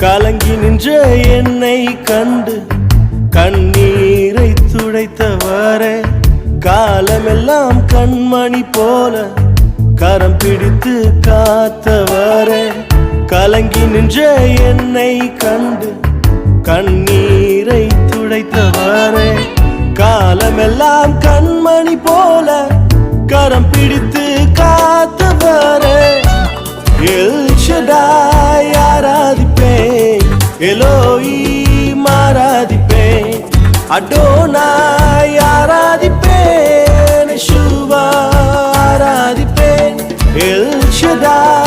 கலங்கி நின்ற என்னை கண்டு கண்ணீரை துடைத்தவரே, காலமெல்லாம் கண்மணி போல கரம் பிடித்து காத்தவரே, கலங்கி நின்ற என்னை கண்டு கண்ணீரை துடைத்தவரே, காலமெல்லாம் கண்மணி போல கரம் பிடித்து காத்தவரே, எல் ஷடாய் ஆராதிப்பேன், எலோஹீம் ஆராதிப்பேன், அடோனாய் ஆராதிப்பேன், யெகோவா ஆராதிப்பேன், எல் ஷடாய்